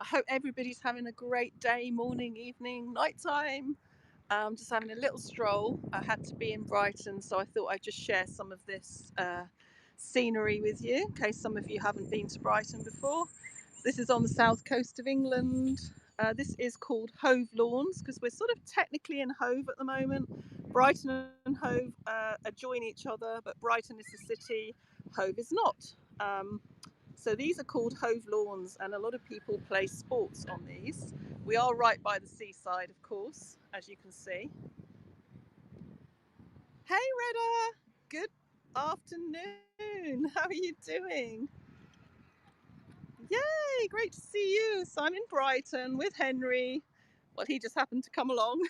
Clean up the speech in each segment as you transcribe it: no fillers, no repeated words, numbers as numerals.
I hope everybody's having a great day, morning, evening, nighttime. Just having a little stroll. I had to be in Brighton, so I thought I'd just share some of this scenery with you in case some of you haven't been to Brighton before. This is on the south coast of England. This is called Hove Lawns because we're sort of technically in Hove at the moment. Brighton and Hove adjoin each other, but Brighton is the city, Hove is not. So these are called Hove Lawns, and a lot of people play sports on these. We are right by the seaside, of course, as you can see. Hey, Retta! Good afternoon. How are you doing? Yay! Great to see you. So I'm in Brighton with Henry. Well, he just happened to come along.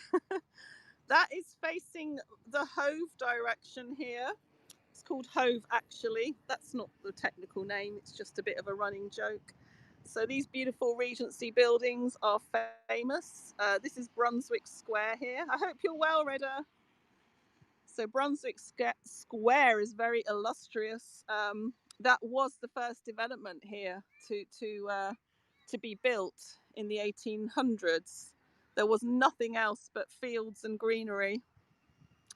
That is facing the Hove direction here. It's called Hove, actually. That's not the technical name, it's just a bit of a running joke. So these beautiful Regency buildings are famous. This is Brunswick Square here. I hope you're well, Reda. So Brunswick Square is very illustrious. That was the first development here to be built in the 1800s. There was nothing else but fields and greenery,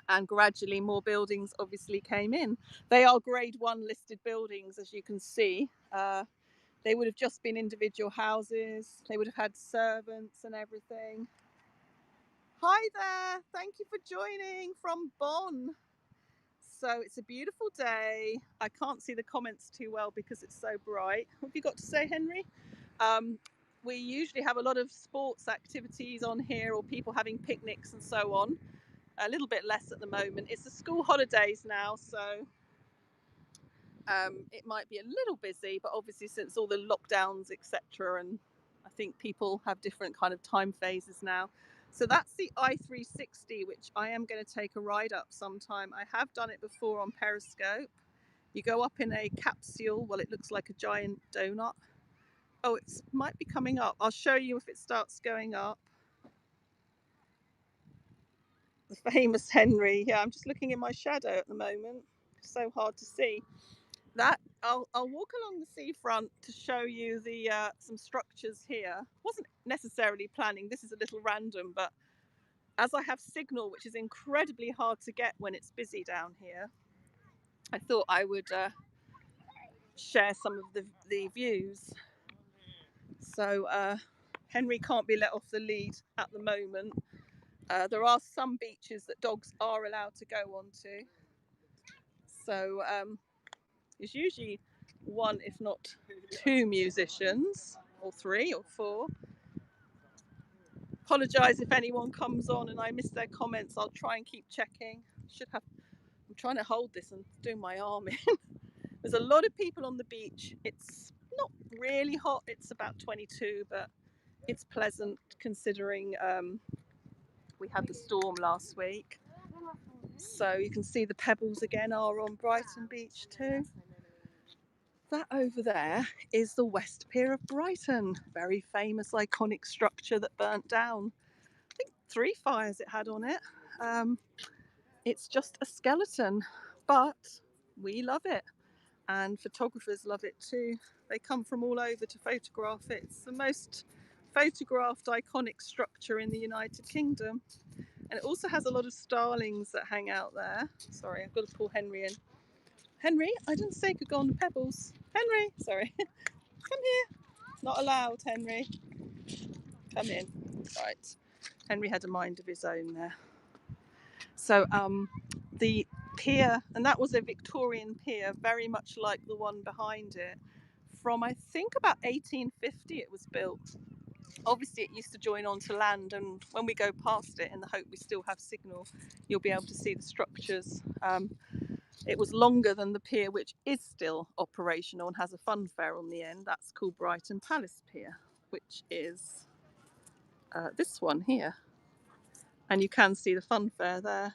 and gradually more buildings obviously came in. They are grade 1 listed buildings, as you can see. They would have just been individual houses. They would have had servants and everything. Hi there, thank you for joining from Bonn. So it's a beautiful day. I can't see the comments too well because it's so bright. What have you got to say, Henry? Um, we usually have a lot of sports activities on here, or people having picnics and so on. A little bit less at the moment. It's the school holidays now, so it might be a little busy, but obviously since all the lockdowns, etc., and I think people have different kind of time phases now. So that's the I-360, which I am going to take a ride up sometime. I have done it before on Periscope. You go up in a capsule. Well, it looks like a giant donut. Oh, it might be coming up. I'll show you if it starts going up. The famous Henry. Yeah, I'm just looking in my shadow at the moment. So hard to see. That I'll walk along the seafront to show you the some structures here. Wasn't necessarily planning. This is a little random, but as I have signal, which is incredibly hard to get when it's busy down here, I thought I would share some of the views. So Henry can't be let off the lead at the moment. There are some beaches that dogs are allowed to go onto. So it's usually one, if not two musicians, or three or four. Apologise if anyone comes on and I miss their comments. I'll try and keep checking. Should have. I'm trying to hold this and doing my arm in. There's a lot of people on the beach. It's not really hot. It's about 22, but it's pleasant considering we had the storm last week. So you can see the pebbles again are on Brighton Beach too. That over there is the West Pier of Brighton, very famous, iconic structure that burnt down. I think 3 fires it had on it. It's just a skeleton, but we love it, and photographers love it too. They come from all over to photograph it. It's the most photographed iconic structure in the United Kingdom, and it also has a lot of starlings that hang out there. Sorry, I've got to pull Henry in. Henry, I didn't say you could go on the pebbles. Henry, sorry. Come here. Not allowed, Henry. Come in. Right. Henry had a mind of his own there. So the pier, and that was a Victorian pier, very much like the one behind it. From I think about 1850 it was built. Obviously it used to join onto land, and when we go past it, in the hope we still have signal, you'll be able to see the structures. It was longer than the pier, which is still operational and has a fun fair on the end. That's called Brighton Palace Pier, which is this one here. And you can see the fun fair there.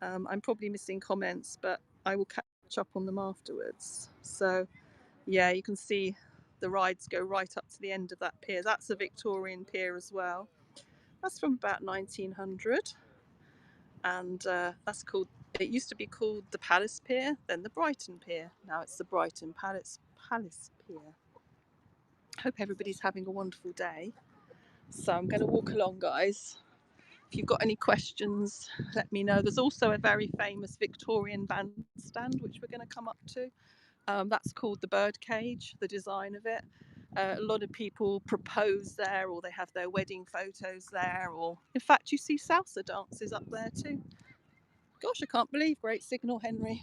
I'm probably missing comments, but I will catch up on them afterwards. So, yeah, you can see the rides go right up to the end of that pier. That's a Victorian pier as well. That's from about 1900. And that's called, it used to be called the Palace Pier, then the Brighton Pier. Now it's the Brighton Palace Pier. Hope everybody's having a wonderful day. So I'm going to walk along, guys. If you've got any questions, let me know. There's also a very famous Victorian bandstand which we're going to come up to. That's called the Birdcage, the design of it. A lot of people propose there, or they have their wedding photos there, or in fact you see salsa dances up there too. Gosh, I can't believe, great signal, Henry.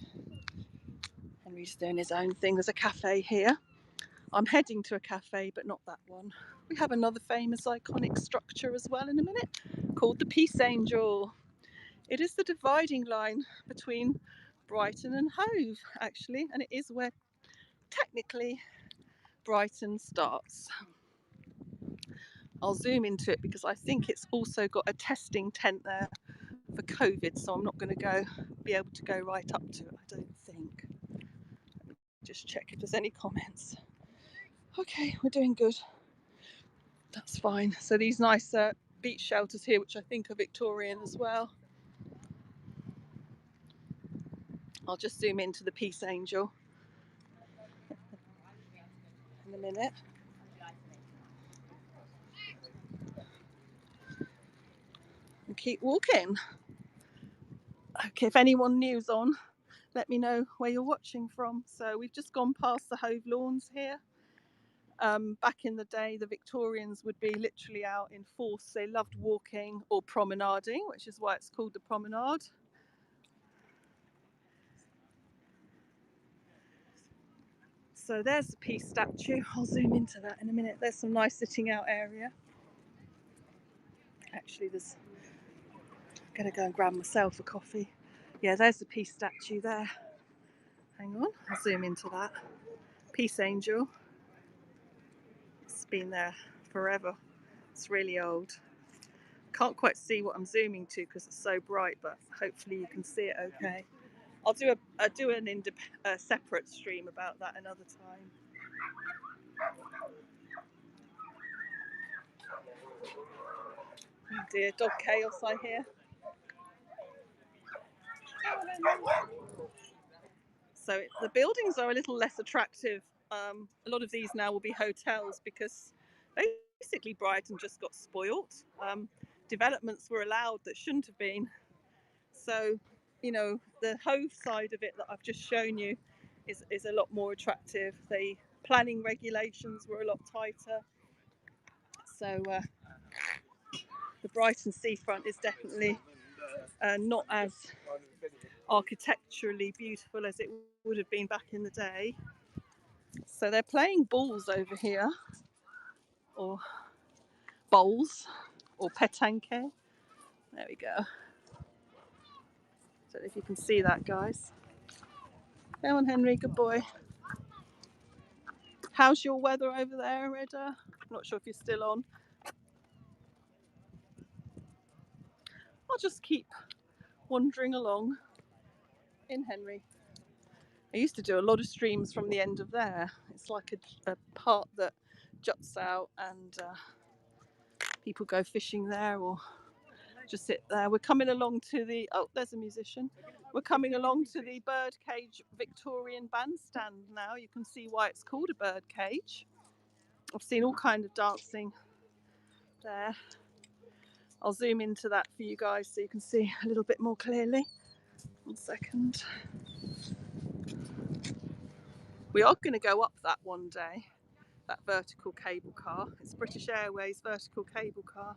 Henry's doing his own thing. There's a cafe here. I'm heading to a cafe, but not that one. We have another famous iconic structure as well in a minute, called the Peace Angel. It is the dividing line between Brighton and Hove, actually, and it is where technically Brighton starts. I'll zoom into it because I think it's also got a testing tent there for COVID, so I'm not going to be able to go right up to it, I don't think. Let me just check if there's any comments. Okay, we're doing good. That's fine. So these nice beach shelters here, which I think are Victorian as well. I'll just zoom into the Peace Angel in a minute. And keep walking. Okay, if anyone new's on, let me know where you're watching from. So we've just gone past the Hove Lawns here. Back in the day, the Victorians would be literally out in force. They loved walking or promenading, which is why it's called the promenade. So there's the Peace statue. I'll zoom into that in a minute. There's some nice sitting out area. Actually, I'm going to go and grab myself a coffee. Yeah, there's the Peace statue there. Hang on, I'll zoom into that. Peace Angel. It's been there forever. It's really old. Can't quite see what I'm zooming to because it's so bright, but hopefully you can see it okay. I'll do a separate stream about that another time. Oh dear, dog chaos I hear. So the buildings are a little less attractive. A lot of these now will be hotels because basically Brighton just got spoilt. Developments were allowed that shouldn't have been. So, you know, the Hove side of it that I've just shown you is a lot more attractive. The planning regulations were a lot tighter. So the Brighton seafront is definitely not as architecturally beautiful as it would have been back in the day. So they're playing balls over here, or bowls, or petanque. There we go. Don't know if you can see that, guys. Come on, Henry, good boy. How's your weather over there, Reda? I'm not sure if you're still on. I'll just keep wandering along in Henry. I used to do a lot of streams from the end of there. It's like a part that juts out and people go fishing there or just sit there. We're coming along to the, oh, there's a musician. We're coming along to the Birdcage Victorian bandstand now. You can see why it's called a birdcage. I've seen all kind of dancing there. I'll zoom into that for you guys so you can see a little bit more clearly. 1 second. We are going to go up that one day, that vertical cable car. It's British Airways vertical cable car.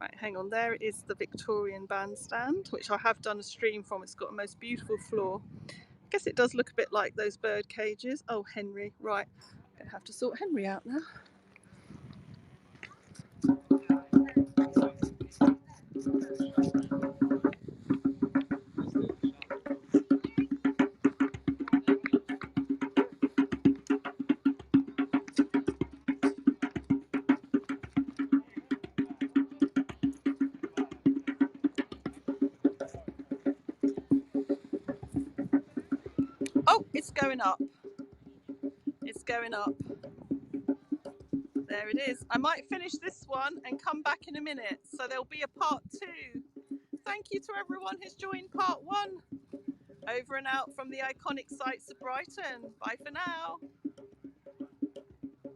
Right, hang on, there it is, the Victorian bandstand, which I have done a stream from. It's got a most beautiful floor. I guess it does look a bit like those bird cages. Oh, Henry, right. I'm going to have to sort Henry out now. Oh, it's going up. It's going up. There it is. I might finish this one and come back in a minute. So there'll be a part 2. Thank you to everyone who's joined part 1. Over and out from the iconic sights of Brighton. Bye for now.